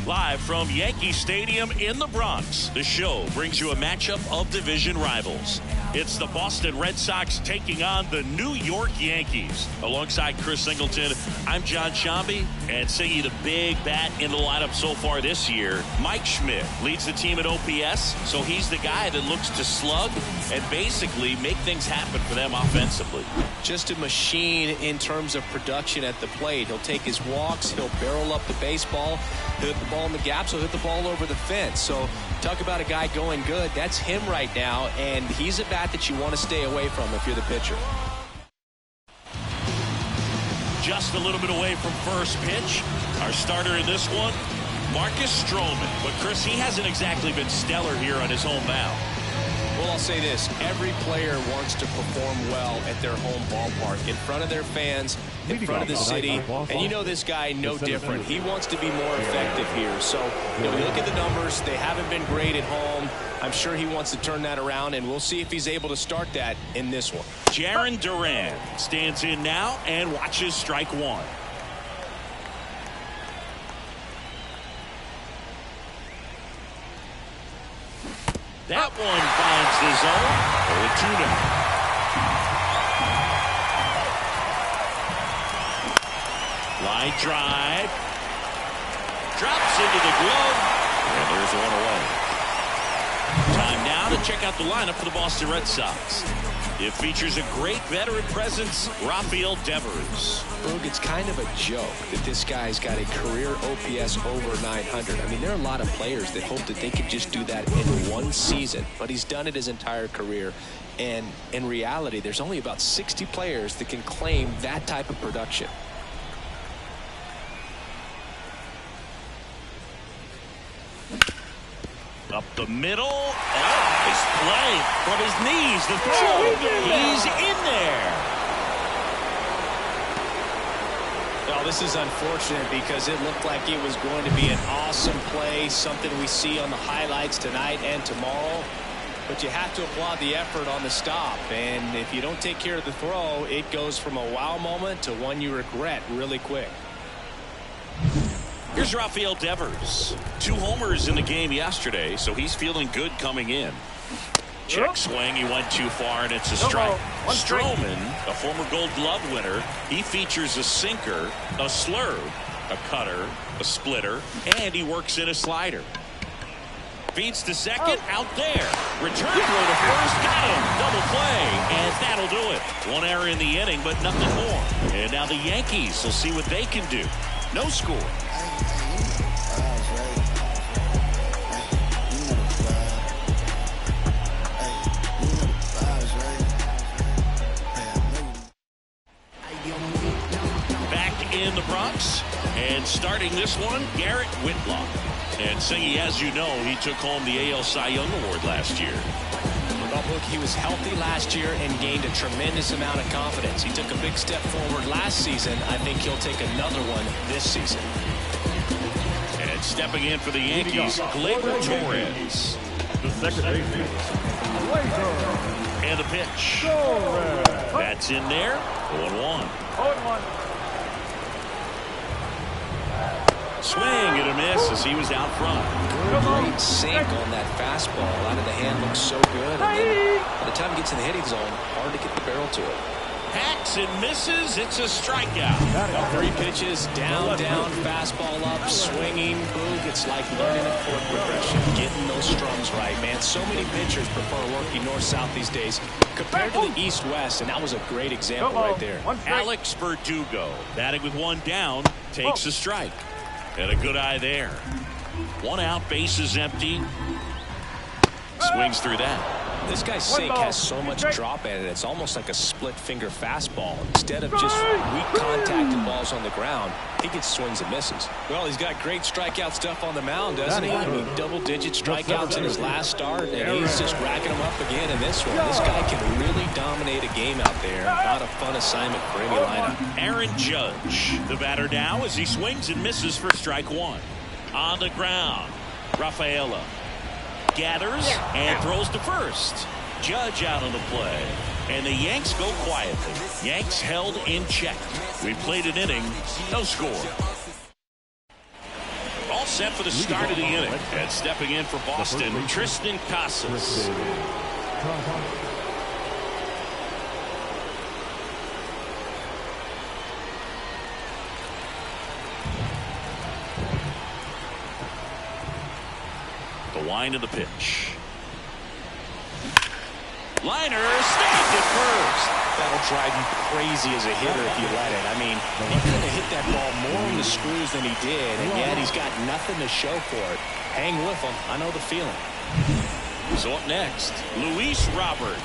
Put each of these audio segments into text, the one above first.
Live from Yankee Stadium in the Bronx, the show brings you a matchup of division rivals. It's the Boston Red Sox taking on the New York Yankees. Alongside Chris Singleton, I'm John Shambi, and singing the big bat in the lineup so far this year, Mike Schmidt leads the team at OPS, so he's the guy that looks to slug and basically make things happen for them offensively. Just a machine in terms of production at the plate. He'll take his walks, he'll barrel up the baseball, he'll hit the ball in the gaps, he'll hit the ball over the fence. So talk about a guy going good. That's him right now, and he's a bat that you want to stay away from if you're the pitcher. Just a little bit away from first pitch. Our starter in this one, Marcus Stroman. But Chris, he hasn't exactly been stellar here on his home mound. Well, I'll say this. Every player wants to perform well at their home ballpark, in front of their fans, in front of the city. And you know this guy no different. He wants to be more effective here. So, you look at the numbers. They haven't been great at home. I'm sure he wants to turn that around, and we'll see if he's able to start that in this one. Jarren Duran stands in now and watches strike one. That one finds the zone. 0-2 now. Line drive. Drops into the glove. And there's one away. Time now to check out the lineup for the Boston Red Sox. It features a great veteran presence, Rafael Devers. Boog, it's kind of a joke that this guy's got a career OPS over 900. I mean, there are a lot of players that hope that they could just do that in one season, but he's done it his entire career. And in reality, there's only about 60 players that can claim that type of production. Up the middle. Oh, nice play from his knees. The throw. He's in there. Well, this is unfortunate because it looked like it was going to be an awesome play, something we see on the highlights tonight and tomorrow. But you have to applaud the effort on the stop. And if you don't take care of the throw, it goes from a wow moment to one you regret really quick. Here's Rafael Devers. 2 homers in the game yesterday, so he's feeling good coming in. Check swing. He went too far, and it's a strike. Stroman, a former Gold Glove winner, he features a sinker, a slurve, a cutter, a splitter, and he works in a slider. Feeds to second, out there. Return throw to first, got him. Double play, and that'll do it. One error in the inning, but nothing more. And now the Yankees will see what they can do. No score. In the Bronx, and starting this one, Garrett Whitlock. And Singy, as you know, he took home the AL Cy Young Award last year. Well, look, he was healthy last year and gained a tremendous amount of confidence. He took a big step forward last season. I think he'll take another one this season. And stepping in for the Yankees, Gleyber Torres. The second baseman, and the pitch. That's in there. 0-1. 0-1. Swing and a miss as he was out front. Great sink on that fastball. Out of the hand looks so good. And then by the time he gets in the hitting zone, hard to get the barrel to it. Hacks and misses. It's a strikeout. 3 pitches, down, fastball up, swinging. Boog, it's like learning a chord progression, getting those strums right, man. So many pitchers prefer working north-south these days compared to the east-west, and that was a great example right there. Alex Verdugo, batting with 1 down, takes a strike. And a good eye there. 1 out, bases empty. Swings through that. This guy's sink has so much drop in it. It's almost like a split-finger fastball. Instead of just weak contact and balls on the ground, he gets swings and misses. Well, he's got great strikeout stuff on the mound, doesn't he? I mean, double-digit strikeouts in his last start, and he's just racking them up again in this one. This guy can really dominate a game out there. Not a fun assignment for any lineup. Aaron Judge, the batter now, as he swings and misses for strike 1. On the ground, Rafaela gathers and throws to first. Judge out on the play, and the Yanks go quietly. Yanks held in check. We played an inning, no score. all set for the start of the inning. And stepping in for Boston, Tristan Casas. The wind of the pitch. Liner snagged at first. That'll drive you crazy as a hitter if you let it. I mean, he could have hit that ball more on the screws than he did, and yet he's got nothing to show for it. Hang with him. I know the feeling. So up next, Luis Robert.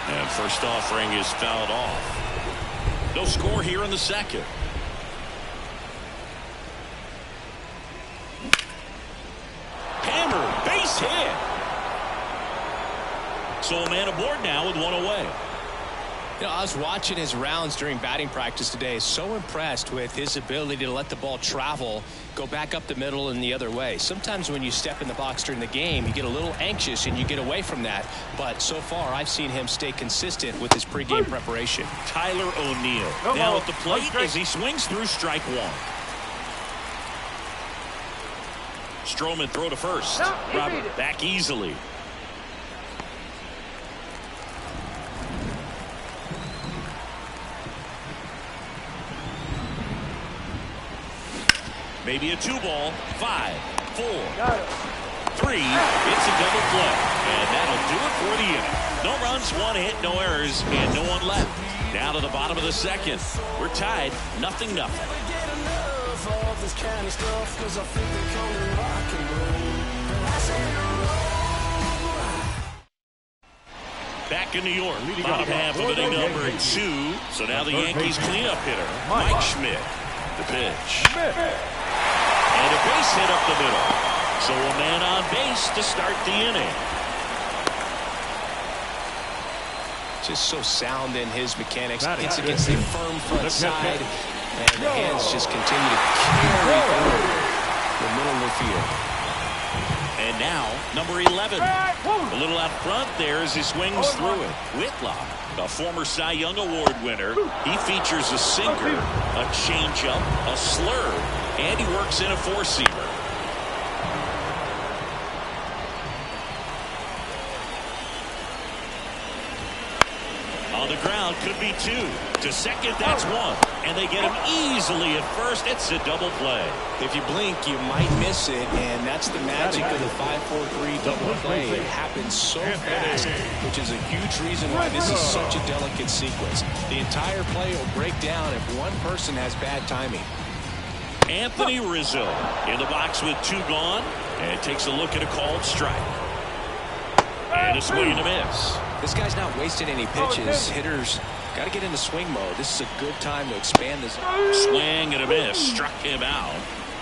And first offering is fouled off. No score here in the second. Hammer, base hit. So a man aboard now with one away. You know, I was watching his rounds during batting practice today. So impressed with his ability to let the ball travel, go back up the middle and the other way. Sometimes when you step in the box during the game, you get a little anxious and you get away from that. But so far, I've seen him stay consistent with his pregame preparation. Tyler O'Neill now at the plate as he swings through strike one. Stroman throw to first. Robert back easily. Maybe a 2-ball. 5, 4, 3. It's a double play. And that'll do it for the inning. No runs, 1 hit, no errors, and no one left. Now to the bottom of the second. We're tied, 0-0. Back in New York, bottom half of inning number 2. So now the Yankees cleanup hitter, Mike Schmidt. The pitch. And a base hit up the middle. So a man on base to start the inning. Just so sound in his mechanics. Hits against the firm front side. And the hands just continue to carry through the middle of the field. And now, number 11. A little out front there as he swings through it. Whitlock, a former Cy Young Award winner. He features a sinker, a changeup, a slurve, and he works in a four-seamer. On the ground, could be 2. To second, that's 1. And they get him easily at first. It's a double play. If you blink, you might miss it, and that's the magic of the 5-4-3 double play. It happens so fast, which is a huge reason why this is such a delicate sequence. The entire play will break down if one person has bad timing. Anthony Rizzo in the box with 2 gone, and takes a look at a called strike. And a swing and a miss. This guy's not wasting any pitches. Hitters got to get into swing mode. This is a good time to expand this. Swing and a miss. Struck him out.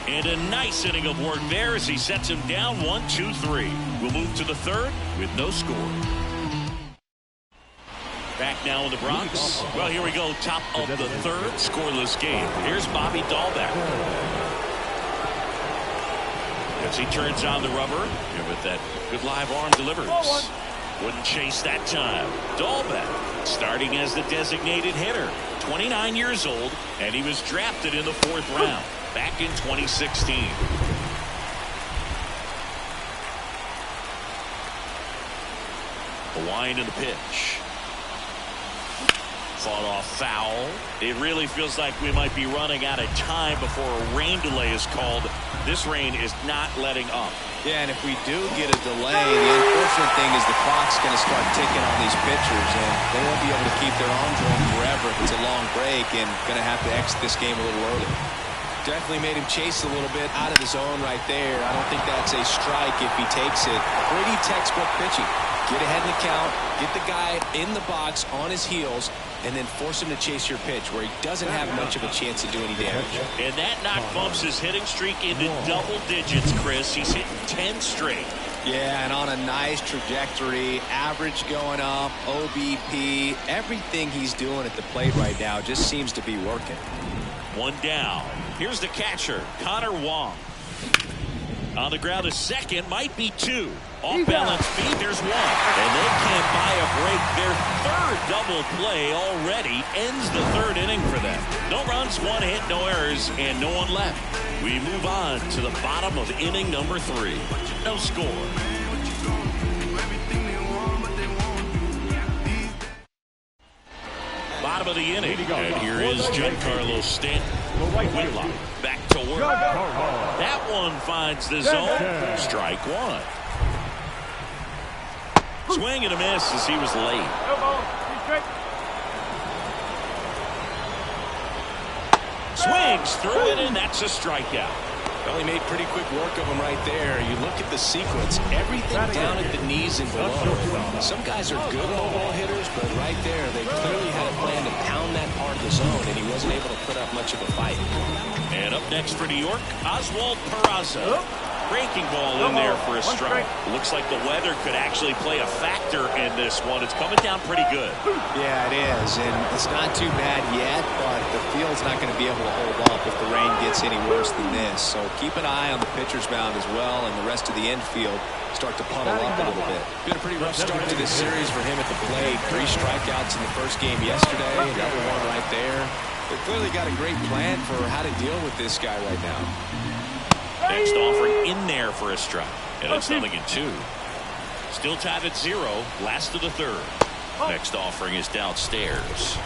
And a nice inning of work there as he sets him down 1-2-3. We'll move to the third with no score. Back now in the Bronx. Well, here we go. Top of the third. Scoreless game. Here's Bobby Dahlbeck. As he turns on the rubber with that good live arm delivers. Wouldn't chase that time. Dahlbeck starting as the designated hitter. 29 years old, and he was drafted in the 4th round back in 2016. The wind and the pitch. Fought off foul. It really feels like we might be running out of time before a rain delay is called. This rain is not letting up. Yeah, and if we do get a delay, the unfortunate thing is the clock's going to start ticking on these pitchers, and they won't be able to keep their arms warm forever if it's a long break, and going to have to exit this game a little early. Definitely made him chase a little bit out of the zone right there. I don't think that's a strike if he takes it. Pretty textbook pitching. Get ahead in the count, get the guy in the box on his heels, and then force him to chase your pitch where he doesn't have much of a chance to do any damage. And that knock bumps his hitting streak into double digits, Chris. He's hitting 10 straight. Yeah, and on a nice trajectory, average going up, OBP, everything he's doing at the plate right now just seems to be working. One down. Here's the catcher, Connor Wong. On the ground, a second, might be two. Off balance feet, there's one. And they can't buy a break. Their third double play already ends the third inning for them. No runs, one hit, no errors, and no one left. We move on to the bottom of inning number 3. No score. Bottom of the inning, and here is Giancarlo Stanton. Whitlock back to work. That one finds the zone. Strike one. Swing and a miss as he was late. Swings through it, and that's a strikeout. Well, he made pretty quick work of him right there. You look at the sequence, everything down at the knees and below. Some guys are good low ball hitters, but right there, they clearly had a plan to pound that part of the zone, and he wasn't able to put up much of a fight. And up next for New York, Oswald Peraza. Breaking ball in there for a strike. Looks like the weather could actually play a factor in this one. It's coming down pretty good. Yeah, it is, and it's not too bad yet, but the field's not going to be able to hold up if the rain gets any worse than this. So keep an eye on the pitcher's mound as well, and the rest of the infield start to puddle up a little bit. Been a pretty rough start to this series for him at the plate. 3 strikeouts in the first game yesterday, another one right there. They've clearly got a great plan for how to deal with this guy right now. Next offering in there for a strike. And it's 0-2. Still tied at 0. Last of the third. Next offering is downstairs.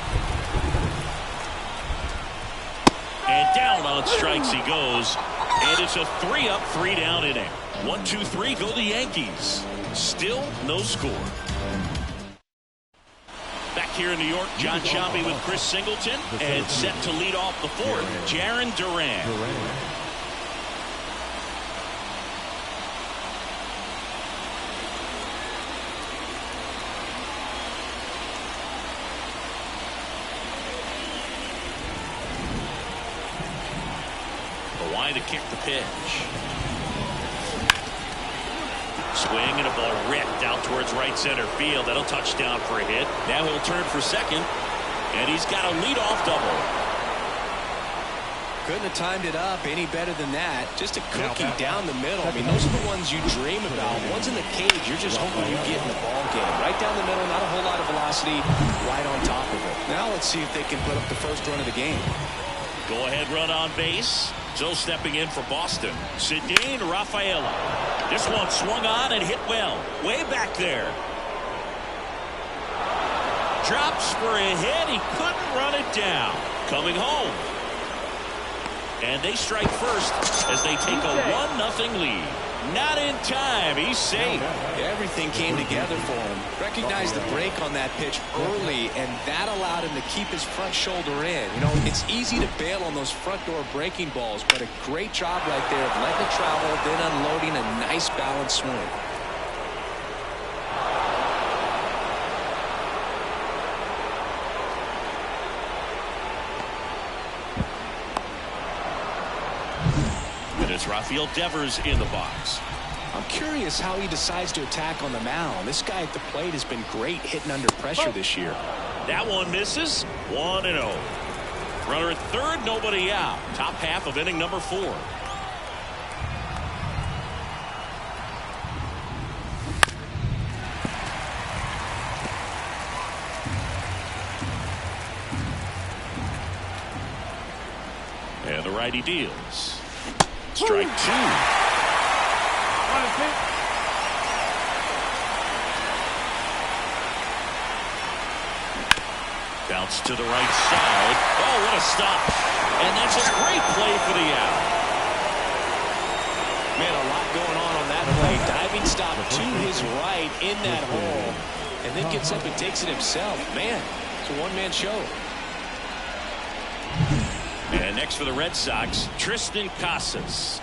And down on strikes he goes. And it's a 3-up, 3-down inning. 1-2-3 go the Yankees. Still no score. Back here in New York, John Sciambi with Chris Singleton. And set to lead off the fourth, Jarren Duran. To kick the pitch. Swing and a ball ripped out towards right center field. That'll touch down for a hit. Now he'll turn for second, and he's got a leadoff double. Couldn't have timed it up any better than that. Just a cookie down the middle. I mean, those are the ones you dream about. Ones in the cage, you're just hoping you get in the ball game. Right down the middle, not a whole lot of velocity, right on top of it. Now let's see if they can put up the first run of the game. Go ahead run on base. So stepping in for Boston, Ceddanne Rafaela. This one swung on and hit well. Way back there. Drops for a hit. He couldn't run it down. Coming home. And they strike first as they take a 1-0 lead. Not in time. He's safe. Everything came together for him. Recognized the break on that pitch early, and that allowed him to keep his front shoulder in. You know, it's easy to bail on those front door breaking balls, but a great job right there of letting it travel, then unloading a nice balanced swing. It's Rafael Devers in the box. I'm curious how he decides to attack on the mound. This guy at the plate has been great hitting under pressure this year. That one misses. 1-0. Runner at third, nobody out. Top half of inning number 4. And the righty deals. Strike 2. Bounce to the right side. Oh, what a stop. And that's a great play for the out. Man, a lot going on that play. Diving stop to his right in that hole. And then gets up and takes it himself. Man, it's a one-man show. And next for the Red Sox, Tristan Casas.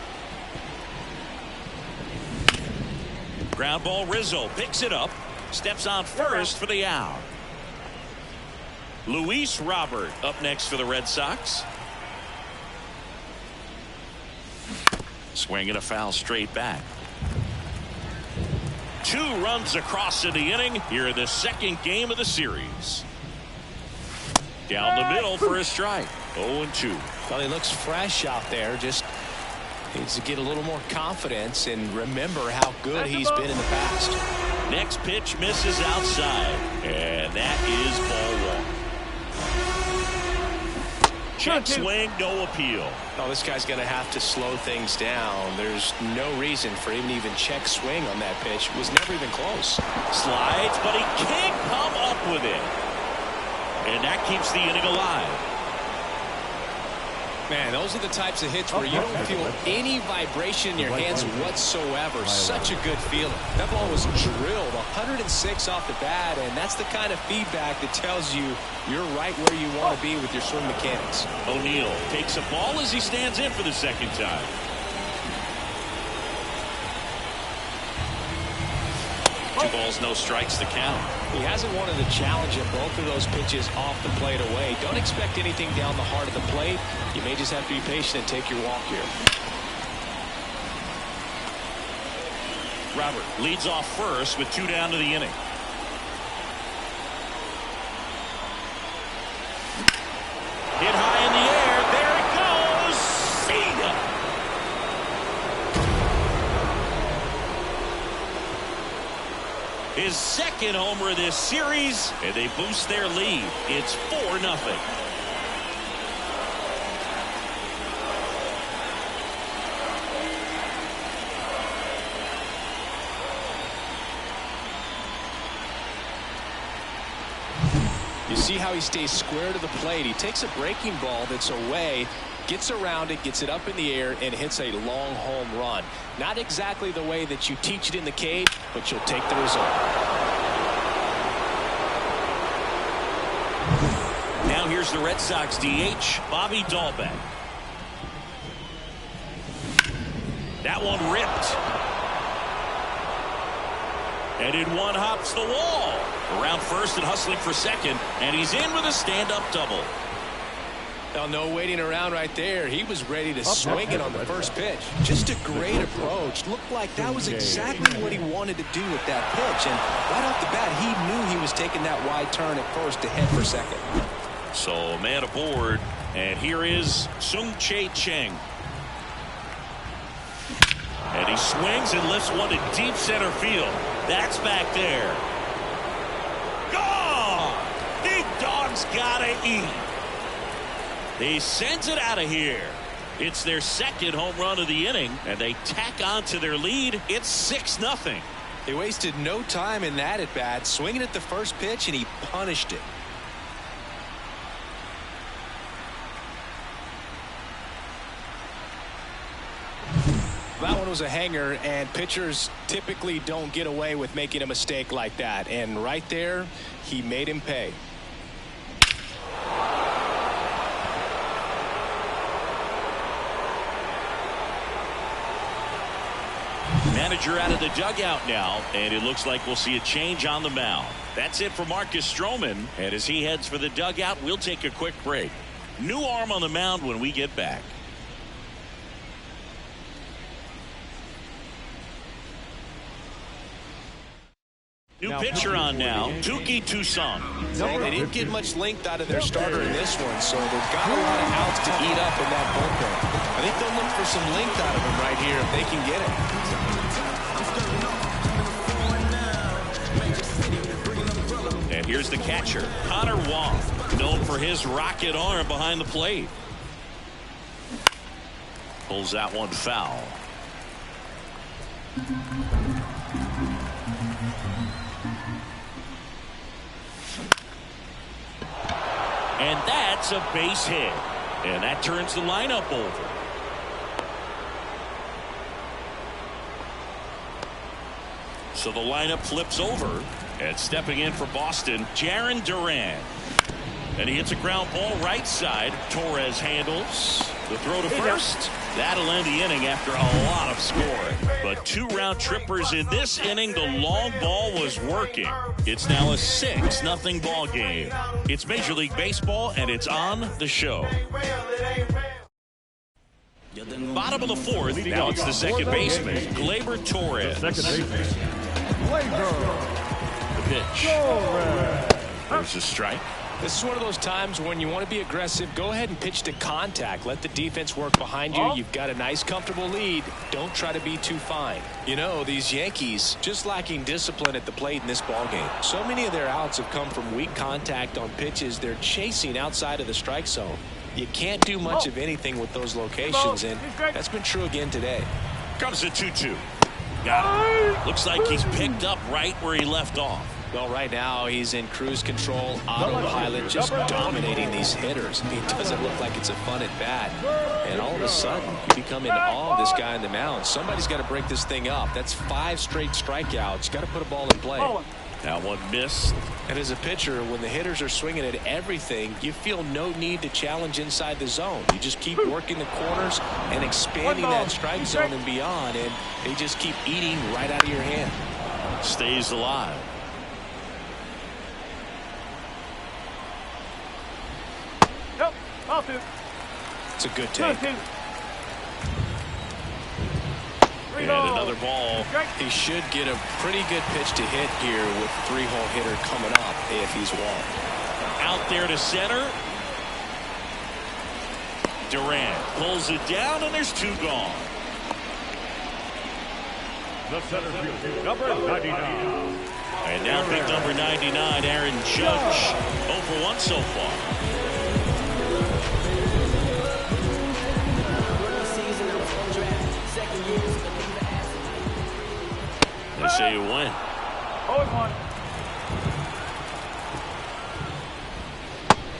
Ground ball, Rizzo picks it up. Steps on first for the out. Luis Robert up next for the Red Sox. Swing and a foul straight back. 2 runs across in the inning here in the second game of the series. Down the middle for a strike. 0-2. Well, he looks fresh out there, just Needs to get a little more confidence and remember how good he's been in the past. Next pitch misses outside, and that is ball one. Check swing, no appeal. Oh, this guy's going to have to slow things down. There's no reason for him to even check swing on that pitch. It was never even close. Slides, but he can't come up with it. And that keeps the inning alive. Man, those are the types of hits where you don't feel any vibration in your hands whatsoever. Such a good feeling. That ball was drilled 106 off the bat, and that's the kind of feedback that tells you you're right where you want to be with your swing mechanics. O'Neill takes a ball as he stands in for the second time. Two balls, no strikes to count. He hasn't wanted to challenge him. Both of those pitches off the plate away. Don't expect anything down the heart of the plate. You may just have to be patient and take your walk here. Robert leads off first with 2 down to the inning. Hit high in the air. There it goes. See ya. His second homer of this series, and they boost their lead. It's 4-0. You see how he stays square to the plate. He takes a breaking ball that's away, gets around it, gets it up in the air, and hits a long home run. Not exactly the way that you teach it in the cage, but you'll take the result. Now here's the Red Sox DH, Bobby Dahlbeck. That one ripped. And in one hops the wall. Around first and hustling for second, and he's in with a stand-up double. Now, no waiting around right there. He was ready to swing it on the first pitch. Just a great approach. Looked like that was exactly what he wanted to do with that pitch. And right off the bat, he knew he was taking that wide turn at first to head for second. So, man aboard, and here is Sung-Chae Cheng. And he swings and lifts one to deep center field. That's back there. Gone! Big dog's gotta eat. He sends it out of here. It's their second home run of the inning, and they tack on to their lead. It's 6-0. They wasted no time in that at bat, swinging at the first pitch, and he punished it. That one was a hanger, and pitchers typically don't get away with making a mistake like that. And right there, he made him pay. Manager out of the dugout now, and it looks like we'll see a change on the mound. That's it for Marcus Stroman, and as he heads for the dugout, we'll take a quick break. New arm on the mound when we get back. New pitcher on now, Touki Toussaint. They didn't get much length out of their starter in this one, so they've got a lot of outs to eat up in that bullpen. I think they'll look for some length out of him right here if they can get it. And here's the catcher, Connor Wong, known for his rocket arm behind the plate. Pulls that one foul. And that's a base hit. And that turns the lineup over. So the lineup flips over. And stepping in for Boston, Jarren Duran. And he hits a ground ball right side. Torres handles. The throw to first. That'll end the inning after a lot of scoring. But 2 round trippers in this inning. The long ball was working. It's now a 6-0 ball game. It's Major League Baseball, and it's on the show. Bottom of the 4th. Now it's the second baseman, Gleyber Torres. Second baseman, Gleyber. The pitch. There's a strike. This is one of those times when you want to be aggressive. Go ahead and pitch to contact. Let the defense work behind you. You've got a nice, comfortable lead. Don't try to be too fine. You know, these Yankees just lacking discipline at the plate in this ballgame. So many of their outs have come from weak contact on pitches they're chasing outside of the strike zone. You can't do much of anything with those locations, and that's been true again today. Comes the 2-2. Got it. Looks like he's picked up right where he left off. Well, right now he's in cruise control, autopilot, just dominating these hitters. He doesn't look like it's a fun at bat. And all of a sudden, you become in awe of this guy on the mound. Somebody's got to break this thing up. That's 5 straight strikeouts. Got to put a ball in play. That one missed. And as a pitcher, when the hitters are swinging at everything, you feel no need to challenge inside the zone. You just keep working the corners and expanding that strike zone and beyond, and they just keep eating right out of your hand. Stays alive. It's a good take. And another ball. He should get a pretty good pitch to hit here with 3-hole hitter coming up if he's walked. Out there to center. Durant pulls it down, and there's 2 gone. The center field, number 99. And now pick number 99, Aaron Judge. 0 for 1 so far. They say you win. 0-1.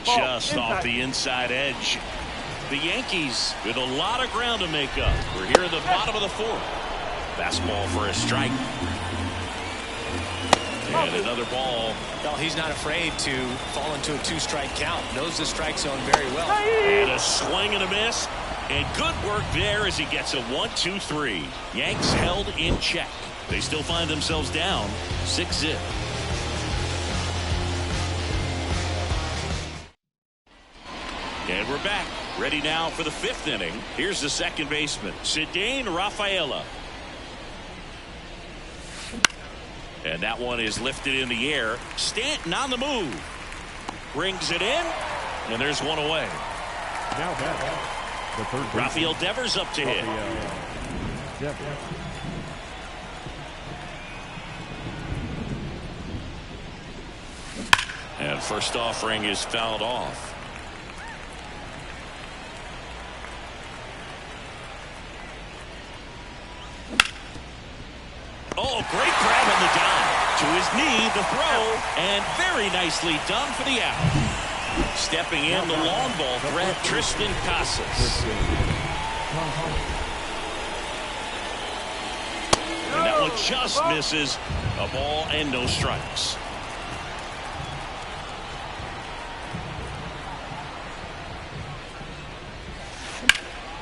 Just off the inside edge. The Yankees with a lot of ground to make up. We're here at the bottom of the 4th. Fastball for a strike. And another ball. Well, he's not afraid to fall into a 2-strike count. Knows the strike zone very well. And a swing and a miss. And good work there as he gets a 1-2-3. Yanks held in check. They still find themselves down 6-0. And we're back. Ready now for the 5th inning. Here's the second baseman, Cedane Rafaela. And that one is lifted in the air. Stanton on the move. Brings it in. And there's one away. Now back. The third Rafael Devers up to hit. And first offering is fouled off. Oh, great grab on the dive. To his knee, the throw, and very nicely done for the out. Stepping in the long ball threat, Tristan Casas. And that one just misses. A ball and no strikes.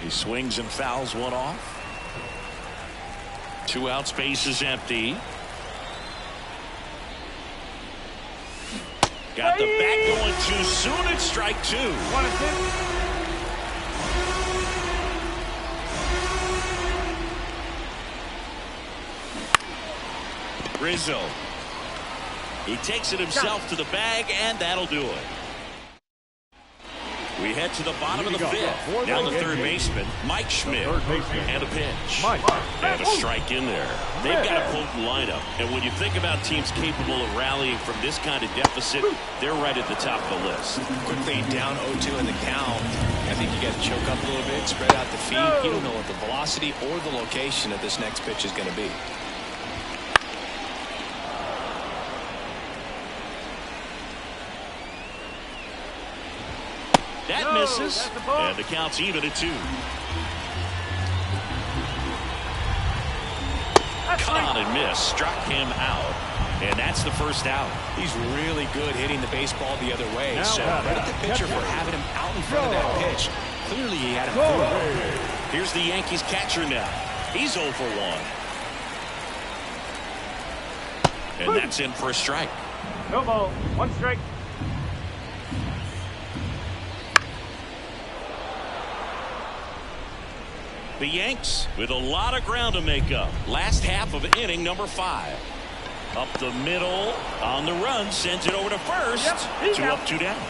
He swings and fouls one off. 2 outs, base is empty. Got the bat going too soon. It's strike 2. Rizzo. He takes it himself to the bag, and that'll do it. We head to the bottom of the 5th. Now the third baseman, Mike Schmidt. And a pitch. And a strike in there. They've got a potent lineup. And when you think about teams capable of rallying from this kind of deficit, they're right at the top of the list. Quickly down 0-2 in the count. I think you got to choke up a little bit, spread out the feet. You don't know what the velocity or the location of this next pitch is going to be. That misses, and the count's even at 2. Cut on and miss, struck him out, and that's the first out. He's really good hitting the baseball the other way, so credit the pitcher for having him out in front of that pitch. Clearly he had him fooled. Here's the Yankees catcher now. He's 0 for 1. And that's in for a strike. No ball, 1 strike. The Yanks with a lot of ground to make up. Last half of inning number 5. Up the middle, on the run, sends it over to first. Yep, 2 up, 2 down.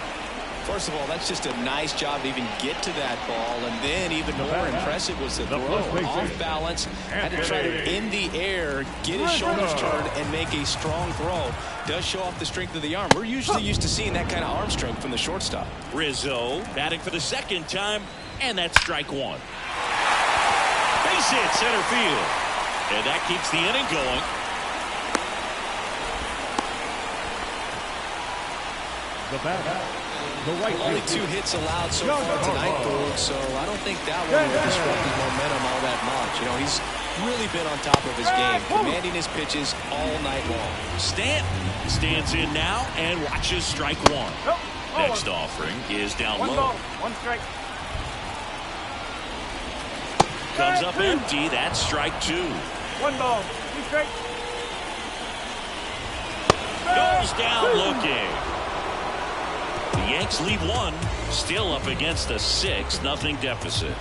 First of all, that's just a nice job to even get to that ball. And then even more impressive was the throw off balance. Had to try to, in the air, get his shoulders turned and make a strong throw. Does show off the strength of the arm. We're usually used to seeing that kind of arm strength from the shortstop. Rizzo batting for the second time, and that's strike one. Base hit, center field. And that keeps the inning going. The bat. The right Only 2 hits allowed so far tonight, Boog, so I don't think that one will disrupt his momentum all that much. You know, he's really been on top of his game, commanding his pitches all night long. Stanton stands in now and watches strike one. Next offering is down One low. ball, 1 strike. Comes up empty. That's strike 2. 1 ball, 2 strikes. Goes down looking. The Yanks lead 1, still up against a 6-0 deficit.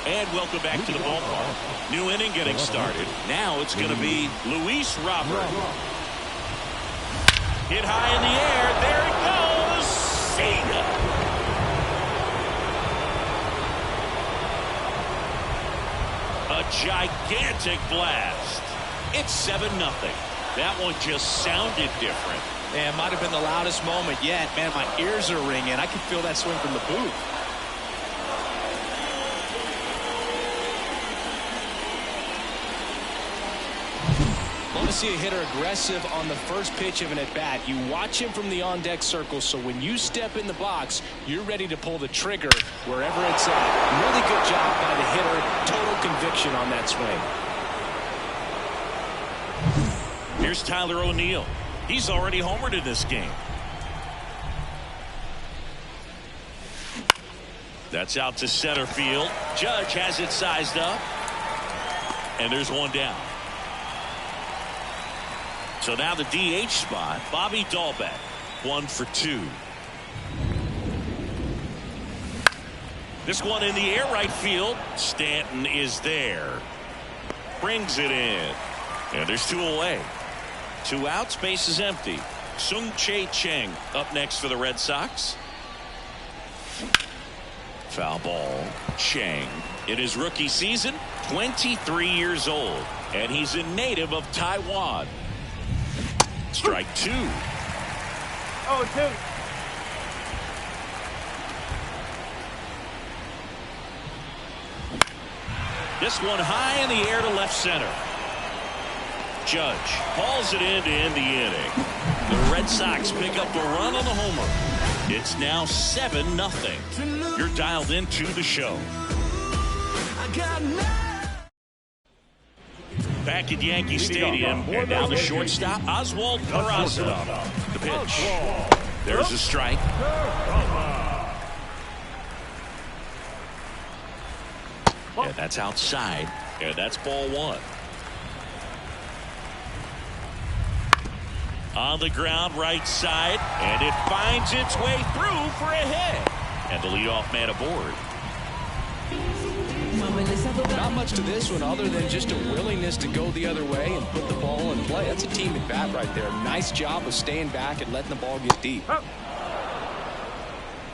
And welcome back to the ballpark. New inning getting started. Now it's going to be Luis Robert. Hit high in the air. There it goes. See ya. A gigantic blast. It's 7-0. That one just sounded different. Yeah, it might have been the loudest moment yet. Man, my ears are ringing. I can feel that swing from the booth. Want to see a hitter aggressive on the first pitch of an at-bat. You watch him from the on-deck circle, so when you step in the box, you're ready to pull the trigger wherever it's at. Really good job by the hitter. Total conviction on that swing. Here's Tyler O'Neill. He's already homered in this game. That's out to center field. Judge has it sized up. And there's one down. So now the DH spot, Bobby Dahlbeck, 1 for 2. This one in the air right field. Stanton is there. Brings it in. And there's 2 away. 2 outs, base is empty. Sung-Chae Cheng up next for the Red Sox. Foul ball. Cheng in his rookie season, 23 years old, and he's a native of Taiwan. Strike 2. 0-2. This one high in the air to left center. Judge hauls it in to end the inning. The Red Sox pick up the run on the homer. It's now 7-0. You're dialed into the show. Back at Yankee Stadium, and now the shortstop, Oswald Peraza. The pitch. There's a strike. And that's outside, and that's ball 1. On the ground, right side, and it finds its way through for a hit. And the leadoff man aboard. Not much to this one other than just a willingness to go the other way and put the ball in play. That's a team at bat right there. Nice job of staying back and letting the ball get deep.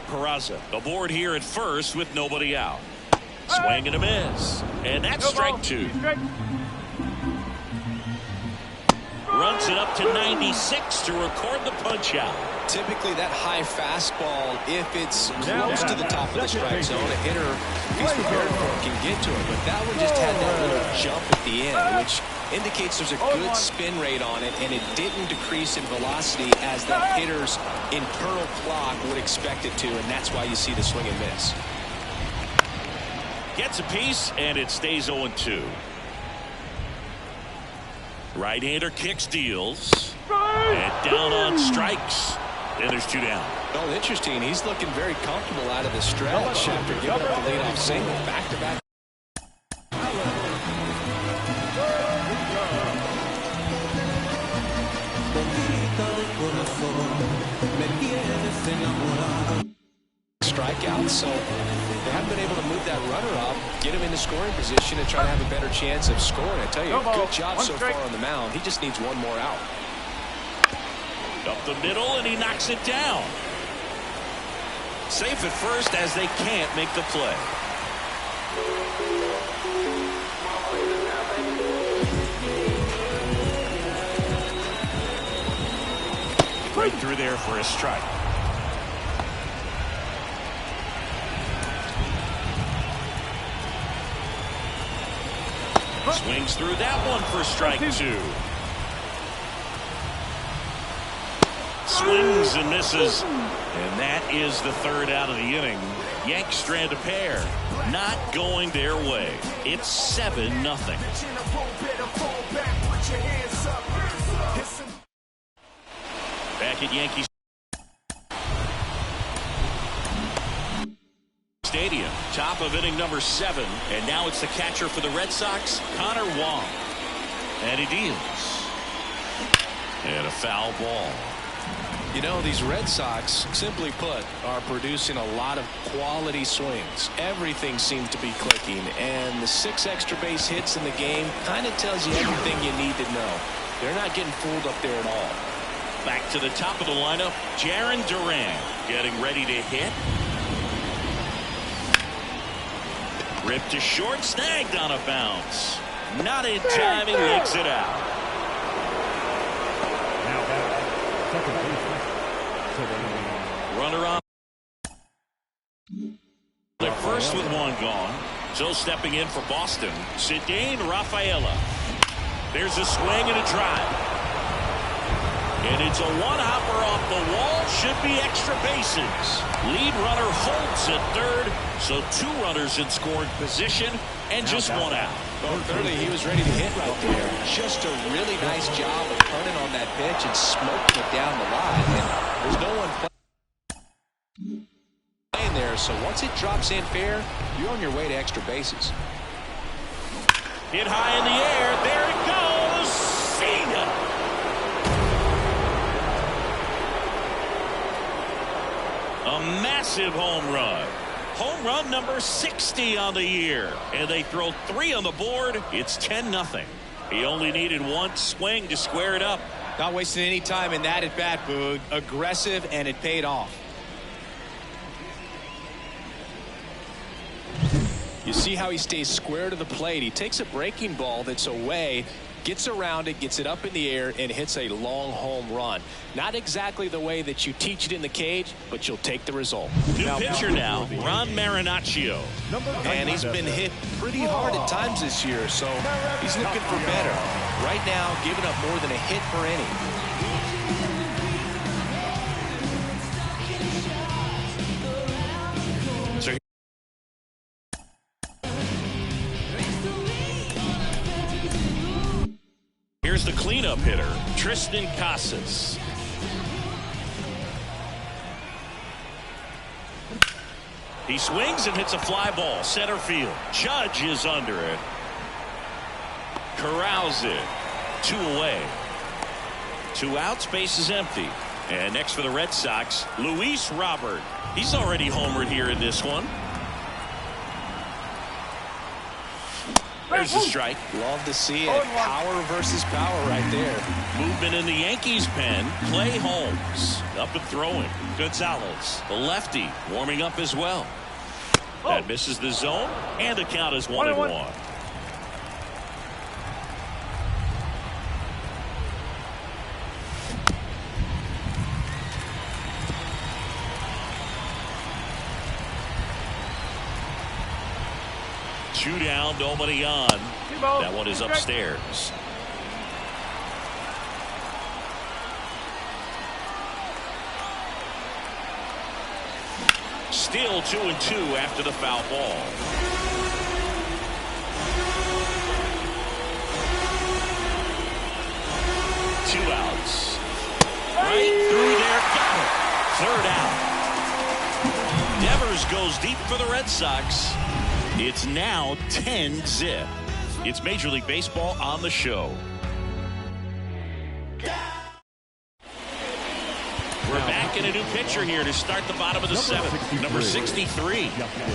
Peraza aboard here at first with nobody out. Swing and a miss. And that's strike 2. Runs it up to 96 to record the punch out. Typically that high fastball, if it's close to the top of the strike zone, a hitter, if he's prepared for it, can get to it. But that one just had that little jump at the end, which indicates there's a good spin rate on it, and it didn't decrease in velocity as that hitter's internal clock would expect it to, and that's why you see the swing and miss. Gets a piece, and it stays 0-2. Right-hander kicks, deals, and down on strikes. And there's 2 down. Well, interesting. He's looking very comfortable out of the stretch after giving up the leadoff single. Back-to-back. Strikeout, so They haven't been able to move that runner up, get him into scoring position, and try to have a better chance of scoring. I tell you, good job so far on the mound. He just needs one more out. Up the middle, and he knocks it down. Safe at first as they can't make the play. Right through there for a strike. Swings through that one for strike 2. Swings and misses. And that is the third out of the inning. Yanks strand a pair. Not going their way. It's 7-0. Back at Yankee Stadium, top of inning number 7, and now it's the catcher for the Red Sox, Connor Wong, and he deals, and a foul ball. You know, these Red Sox, simply put, are producing a lot of quality swings. Everything seems to be clicking, and the 6 extra base hits in the game kind of tells you everything you need to know. They're not getting fooled up there at all. Back to the top of the lineup, Jarren Duran getting ready to hit. Ripped to short, snagged on a bounce. Not in time, he legs it out. Now second base. Runner on. They're first with one gone. So stepping in for Boston, Cedane Rafaela. There's a swing and a drive. And it's a one-hopper off the wall. Should be extra bases. Lead runner Holtz at third. So 2 runners in scoring position and just 1 out. Well, clearly he was ready to hit right there. Just a really nice job of turning on that pitch and smoking it down the line. And there's no one playing there. So once it drops in fair, you're on your way to extra bases. Hit high in the air. There it goes. See ya. A massive home run. Home run number 60 on the year. And they throw 3 on the board. It's 10-0. He only needed 1 swing to square it up. Not wasting any time in that at bat, Boog. Aggressive, and it paid off. You see how he stays square to the plate. He takes a breaking ball that's away, gets around it, gets it up in the air, and hits a long home run. Not exactly the way that you teach it in the cage, but you'll take the result. New pitcher now, Ron Marinaccio. And he's been hit pretty hard at times this year, so he's looking for better. Right now, giving up more than a hit per inning. Here's the cleanup hitter, Tristan Casas. He swings and hits a fly ball, center field. Judge is under it. Corrals it. 2 away. 2 outs, base is empty. And next for the Red Sox, Luis Robert. He's already homered here in this one. There's the strike. Love to see it. Power versus power right there. Movement in the Yankees pen. Clay Holmes up and throwing. Gonzalez, the lefty, warming up as well. That misses the zone, and the count is 1-1. Two down, nobody on. That one is upstairs. Still 2-2 after the foul ball. Two outs. Right through there. Got it. Third out. Devers goes deep for the Red Sox. It's now 10-zip. It's Major League Baseball on the show. We're back in a new pitcher here to start the bottom of the seventh. Number 63.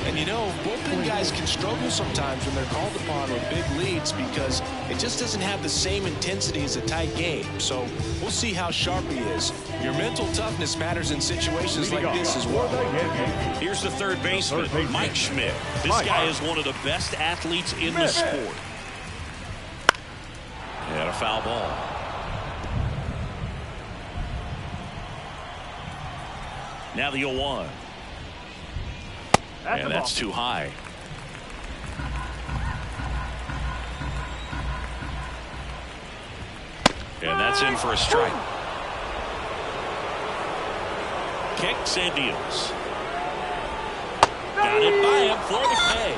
And you know, bullpen guys can struggle sometimes when they're called upon with big leads because it just doesn't have the same intensity as a tight game. So we'll see how sharp he is. Your mental toughness matters in situations like this as well. Here's the third baseman, Mike Schmidt. This guy is one of the best athletes in the sport. And a foul ball. Now the 0-1. And that's too high. And that's in for a strike. Kicks and deals. Got it by him for the K.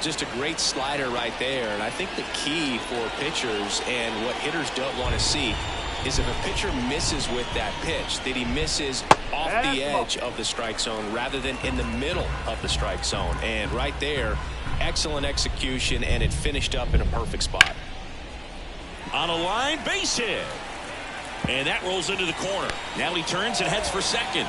Just a great slider right there. And I think the key for pitchers and what hitters don't want to see is if a pitcher misses with that pitch, that he misses off the edge of the strike zone rather than in the middle of the strike zone. And right there, excellent execution, and it finished up in a perfect spot. On a line, base hit. And that rolls into the corner. Now he turns and heads for second.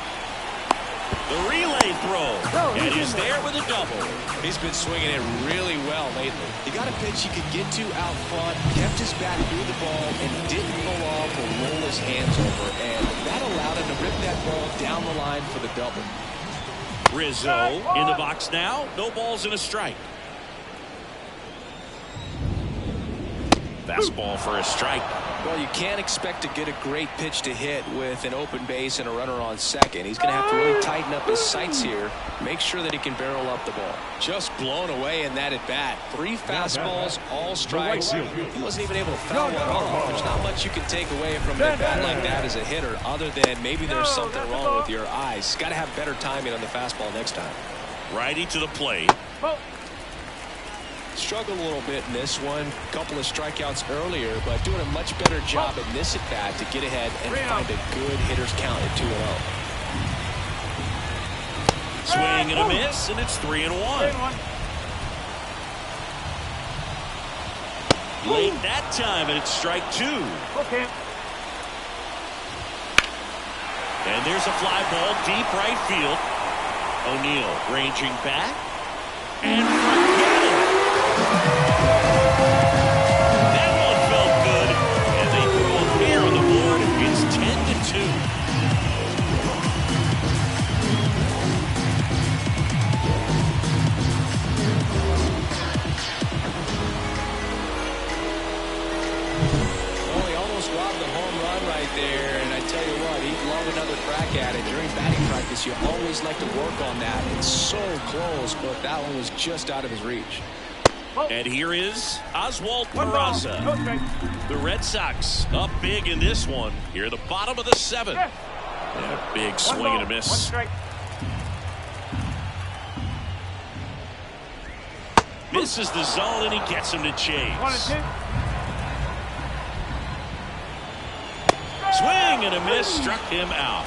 The relay throw. And he's there with a double. He's been swinging it really well lately. He got a pitch he could get to out front, kept his back through the ball, and didn't pull off or roll his hands over. And that allowed him to rip that ball down the line for the double. Rizzo in the box now. No balls and a strike. Fastball for a strike. Well, you can't expect to get a great pitch to hit with an open base and a runner on second. He's going to have to really tighten up his sights here, make sure that he can barrel up the ball. Just blown away in that at bat. 3 fastballs, all strikes. He wasn't even able to foul one off. There's not much you can take away from a bat like that as a hitter, other than maybe there's something wrong with your eyes. Got to have better timing on the fastball next time. Righty to the plate. Struggled a little bit in this one. Couple of strikeouts earlier, but doing a much better job in this at bat to get ahead and find a good hitter's count at 2-0. Swing and a miss, and it's 3-1. Late that time, and it's strike 2. And there's a fly ball deep right field. O'Neill ranging back and forget it. That one felt good, and they throw a pair on the board. It's 10-2. Well, he almost robbed the home run right there, and I tell you what, he'd love another crack at it. During batting practice, you always like to work on that. It's so close, but that one was just out of his reach. And here is Oswald Peraza. The Red Sox up big in this one. Here at the bottom of the 7th. And a big swing and a miss. Misses the zone, and he gets him to chase. Swing and a miss, struck him out.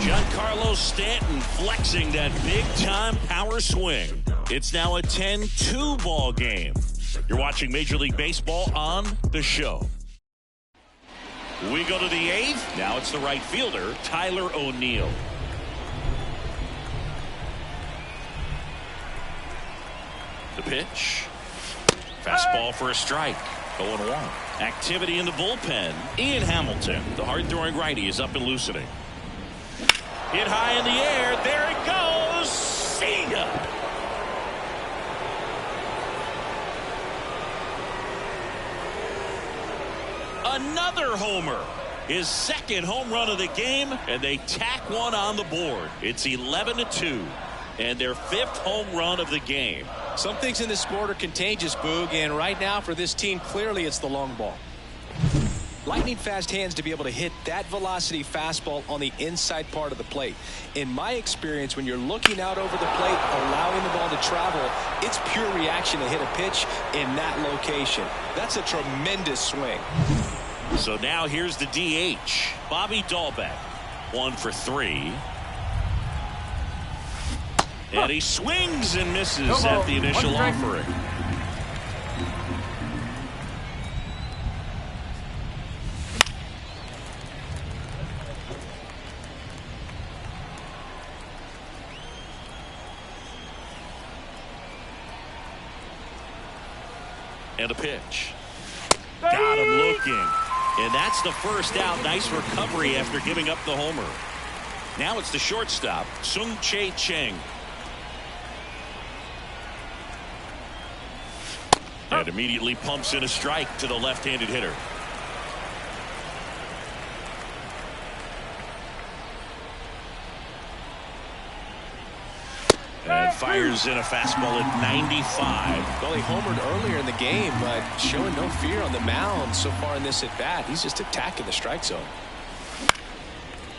Giancarlo Stanton flexing that big-time power swing. It's now a 10-2 ball game. You're watching Major League Baseball on The Show. We go to the 8th. Now it's the right fielder, Tyler O'Neill. The pitch. Fastball for a strike. 0-1. Activity in the bullpen. Ian Hamilton, the hard-throwing righty, is up and loosening. Hit high in the air. There it goes. See ya. Another homer. His second home run of the game, and they tack one on the board. It's 11-2, and their 5th home run of the game. Some things in this sport are contagious, Boog, and right now for this team, clearly it's the long ball. Lightning fast hands to be able to hit that velocity fastball on the inside part of the plate. In my experience, when you're looking out over the plate, allowing the ball to travel, it's pure reaction to hit a pitch in that location. That's a tremendous swing. So now here's the DH, Bobby Dahlbeck. 1 for 3. And he swings and misses at the initial offering. And a pitch. Got him looking. And that's the first out. Nice recovery after giving up the homer. Now it's the shortstop, Sung-Chae Cheng. And immediately pumps in a strike to the left-handed hitter. And fires in a fastball at 95. Well, he homered earlier in the game, but showing no fear on the mound so far in this at-bat. He's just attacking the strike zone.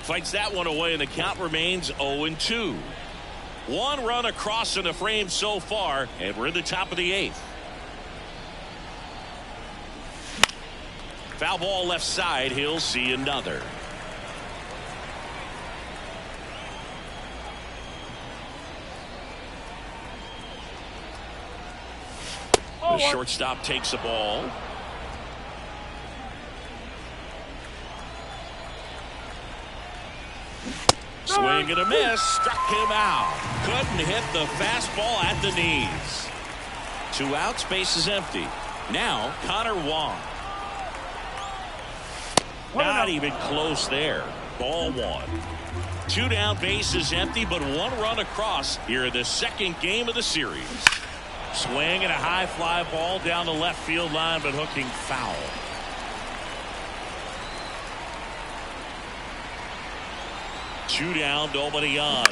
Fights that one away, and the count remains 0-2. One run across in the frame so far, and we're in the top of the 8th. Foul ball left side. He'll see another. The shortstop takes a ball. Swing and a miss. Struck him out. Couldn't hit the fastball at the knees. 2 outs. Base is empty. Now Connor Wong. Not even close there. Ball 1. 2 down. Base is empty, but 1 run across here in the second game of the series. Swing and a high fly ball down the left field line, but hooking foul. Two down, nobody on.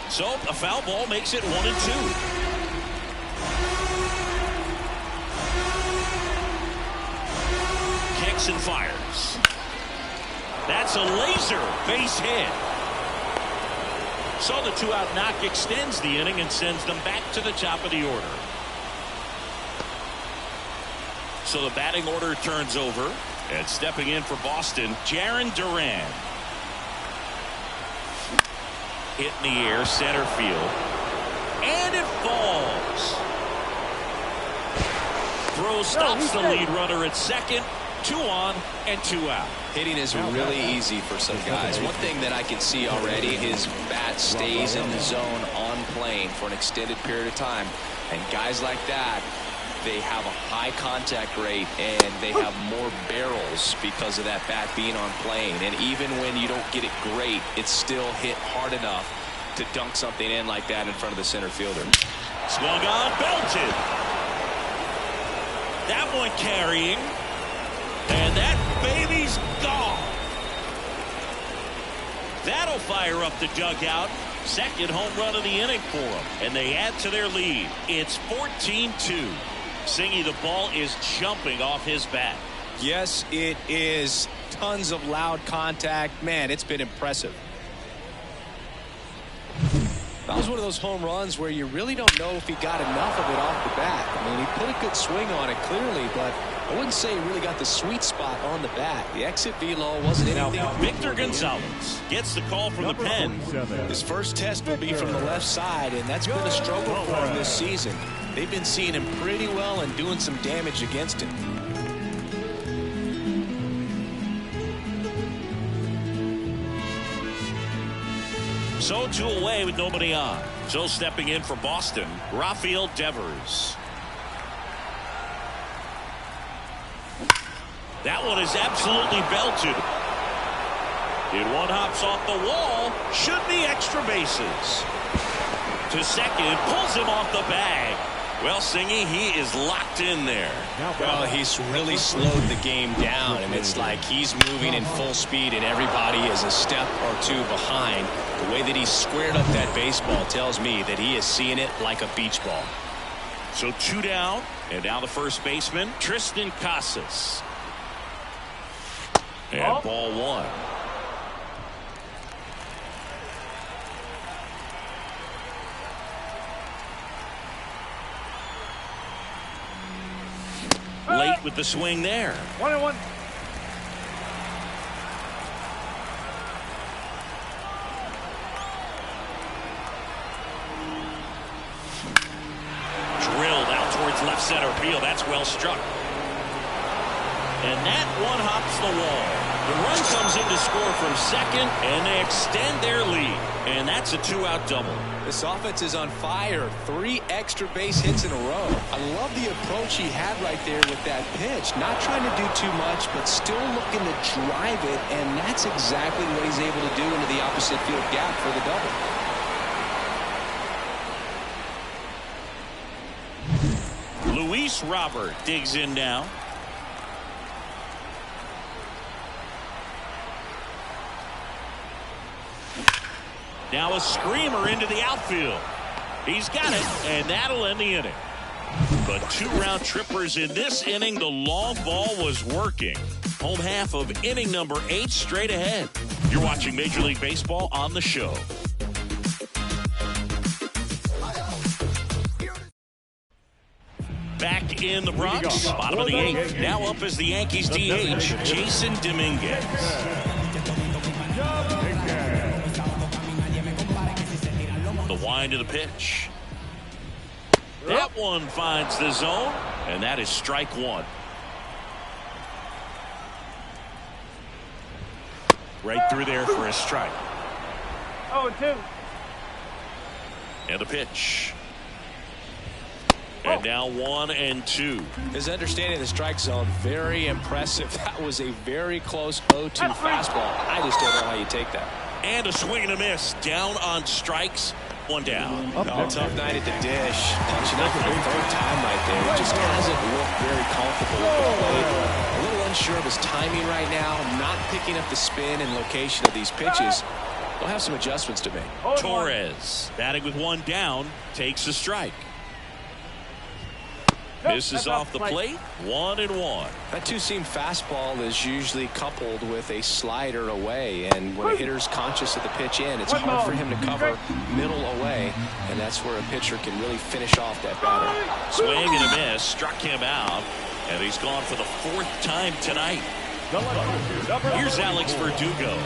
So a foul ball makes it 1-2. Kicks and fires. That's a laser base hit. So the 2-out knock extends the inning and sends them back to the top of the order. So the batting order turns over, and stepping in for Boston, Jarren Duran. Hit in the air, center field, and it falls. Throw stops the lead runner at second. 2 on and 2 out. Hitting is really easy for some guys. One thing that I can see already, his bat stays in the zone on plane for an extended period of time. And guys like that, they have a high contact rate and they have more barrels because of that bat being on plane. And even when you don't get it great, it's still hit hard enough to dunk something in like that in front of the center fielder. Swung on, belted. That one carrying. And that baby's gone. That'll fire up the dugout. Second home run of the inning for them. And they add to their lead. It's 14-2. Singy, the ball is jumping off his bat. Yes, it is. Tons of loud contact. Man, it's been impressive. That was one of those home runs where you really don't know if he got enough of it off the bat. I mean, he put a good swing on it clearly, but I wouldn't say he really got the sweet spot on the bat. The exit velo wasn't anything. Victor Gonzalez gets the call from the pen. His first test will be from the left side, and that's been a struggle for him this season. They've been seeing him pretty well and doing some damage against him. So 2 away with nobody on. So stepping in for Boston, Rafael Devers. That one is absolutely belted. And one hops off the wall. Should be extra bases. To second, pulls him off the bag. Well, Singy, he is locked in there. Well, he's really slowed the game down, and it's like he's moving in full speed, and everybody is a step or 2 behind. The way that he squared up that baseball tells me that he is seeing it like a beach ball. So 2 down, and now the first baseman, Tristan Casas. And ball 1. Late with the swing there. 1-1. Drilled out towards left center field. That's well struck. And that one hops the wall. The run comes in to score from second, and they extend their lead. And that's a 2-out double. This offense is on fire. 3 extra base hits in a row. I love the approach he had right there with that pitch. Not trying to do too much, but still looking to drive it, and that's exactly what he's able to do into the opposite field gap for the double. Luis Robert digs in now. Now a screamer into the outfield. He's got it, and that'll end the inning. But 2 round trippers in this inning. The long ball was working. Home half of inning number 8 straight ahead. You're watching Major League Baseball on the show. Back in the Bronx, bottom of the 8th. Now up as the Yankees DH, Jason Dominguez. The wind of the pitch. That one finds the zone, and that is strike 1. Right through there for a strike. 0-2. And the pitch. And now 1-2. His understanding of the strike zone, very impressive. That was a very close 0-2 fastball. I just don't know how you take that. And a swing and a miss. Down on strikes. 1 down. Tough night at the dish. Punching up for the 3rd time right there. He just hasn't looked very comfortable with the plate. A little unsure of his timing right now. Not picking up the spin and location of these pitches. We'll have some adjustments to make. Torres, batting with 1 down, takes a strike. Misses off the plate. 1-1. That 2-seam fastball is usually coupled with a slider away, and when a hitter's conscious of the pitch in, it's hard for him to cover middle away, and that's where a pitcher can really finish off that batter. Swing and a miss, struck him out, and he's gone for the 4th time tonight. Here's Alex Verdugo.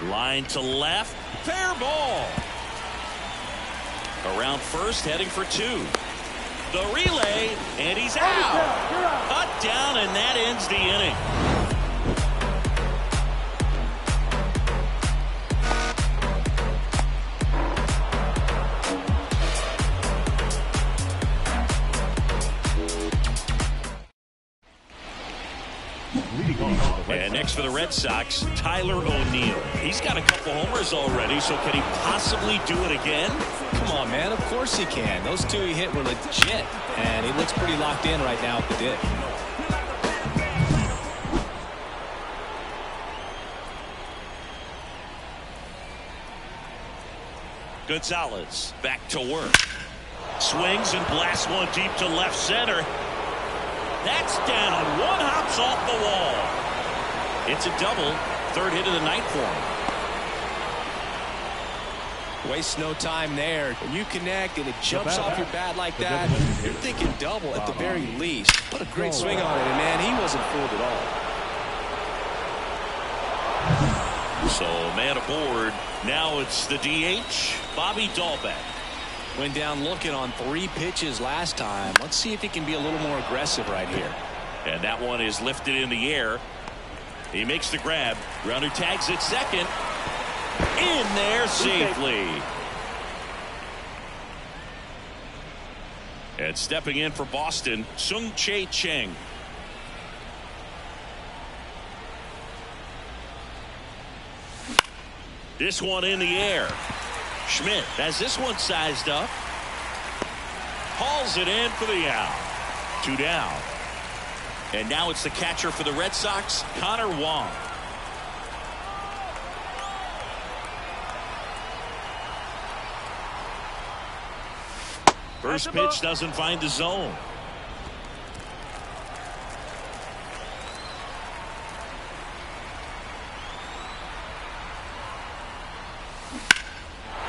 Line to left. Fair ball. Around first, heading for 2. The relay, and he's out. Cut down, and that ends the inning. And next for the Red Sox, Tyler O'Neill. He's got a couple homers already, so can he possibly do it again? Come on, man. Of course he can. Those 2 he hit were legit, and he looks pretty locked in right now at the dish. Gonzalez back to work. Swings and blasts one deep to left center. That's down. 1 hops off the wall. It's a double. 3rd hit of the night for him. Waste no time there. When you connect and it jumps off your bat like that, you're thinking double at the very least. What a great swing on it, and man, he wasn't fooled at all. So man aboard. Now it's the DH, Bobby Dahlbeck. Went down looking on 3 pitches last time. Let's see if he can be a little more aggressive right here. And that one is lifted in the air. He makes the grab. Runner tags at second. In there safely. And stepping in for Boston, Sung-Chae Cheng. This one in the air. Schmidt has this one sized up. Hauls it in for the out. 2 down. And now it's the catcher for the Red Sox, Connor Wong. First pitch doesn't find the zone.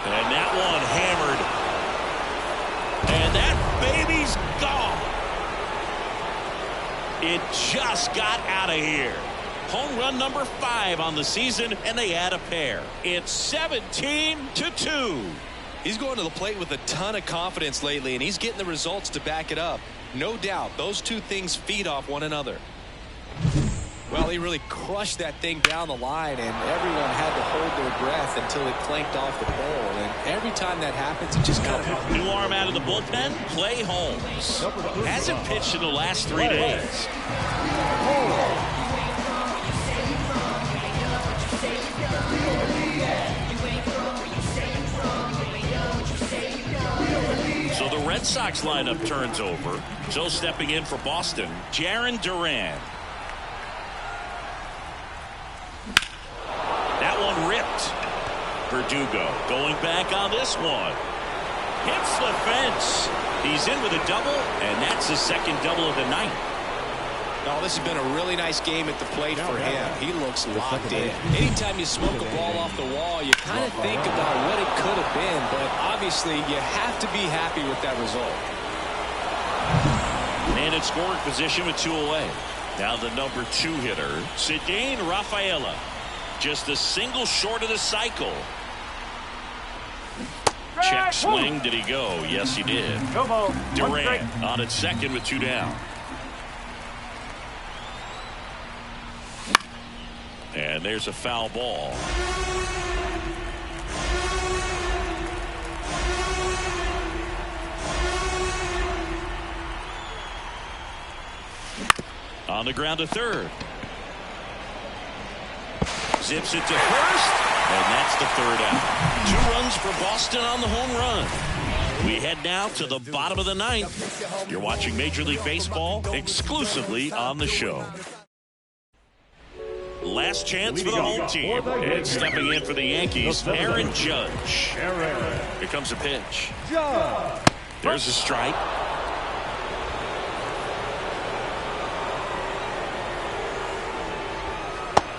And that one hammered. And that baby's gone. It just got out of here. Home run number 5 on the season, and they add a pair. It's 17-2. He's going to the plate with a ton of confidence lately, and he's getting the results to back it up. No doubt, those two things feed off one another. Well, he really crushed that thing down the line, and everyone had to hold their breath until it clanked off the pole. And every time that happens, it just kind of... New arm out of the bullpen, Clay Holmes. Hasn't pitched in the last 3 days. So the Red Sox lineup turns over. So stepping in for Boston, Jarren Duran. That one ripped. Verdugo going back on this one. Hits the fence. He's in with a double, and that's his second double of the night. Oh, this has been a really nice game at the plate for him. He looks locked in. Anytime you smoke a ball off the wall, you kind of think about what it could have been, but obviously you have to be happy with that result. And in scoring position with 2 away. Now the number 2 hitter, Ceddanne Rafaela. Just a single short of the cycle. Check swing. Did he go? Yes, he did. Duran on at second with 2 down. And there's a foul ball. On the ground to third. Zips it to first. And that's the third out. 2 runs for Boston on the home run. We head now to the bottom of the 9th. You're watching Major League Baseball exclusively on the show. Last chance for the home team. And stepping in for the Yankees, Aaron Judge. Here comes a pitch. There's a strike.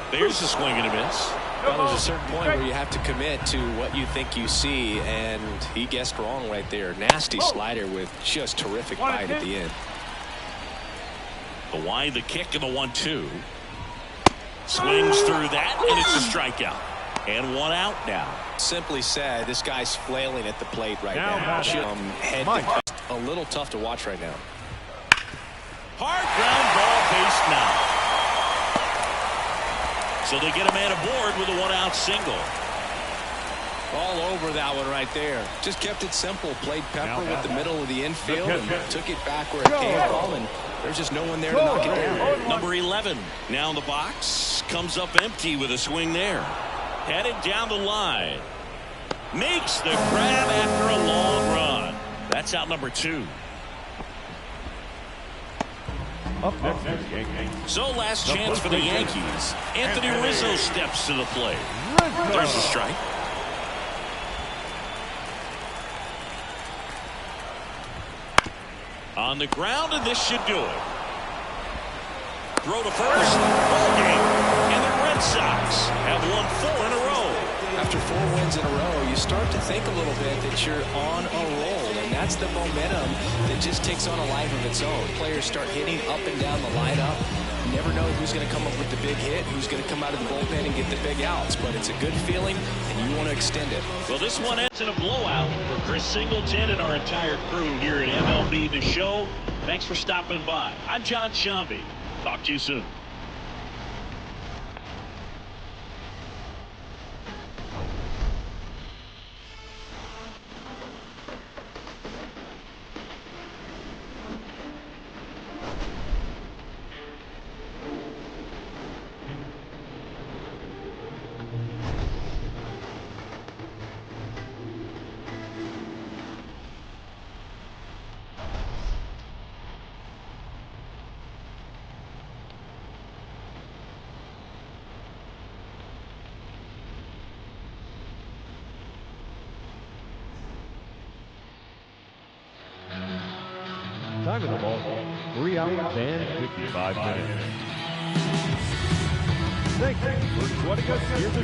There's a swing and a miss. Well, there's a certain point where you have to commit to what you think you see, and he guessed wrong right there. Nasty slider with just terrific bite at the end. The wind, the kick, and the 1-2. Swings through that, and it's a strikeout. And 1 out now. Simply said, this guy's flailing at the plate right now. Head to a little tough to watch right now. Hard ground ball, base now. So they get a man aboard with a 1-out single. All over that one right there. Just kept it simple. Played pepper with the middle of the infield and took it back where it came from, and there's just no one there to knock it down. Number 11 now in the box. Comes up empty with a swing there. Headed down the line. Makes the grab after a long run. That's out number 2. So last chance for the Yankees. Anthony Rizzo steps to the plate. There's a strike. On the ground, and this should do it. Throw to first. Ball game. And the Red Sox have won 4 in a row. After 4 wins in a row, you start to think a little bit that you're on a roll, and that's the momentum that just takes on a life of its own. Players start hitting up and down the lineup. You never know who's going to come up with the big hit, who's going to come out of the bullpen and get the big outs, but it's a good feeling, and you want to extend it. Well, this one ends in a blowout for Chris Singleton and our entire crew here at MLB The Show. Thanks for stopping by. I'm John Shambi. Talk to you soon. Time of the ball, 3 hours and 55 minutes. Thanks for joining us here this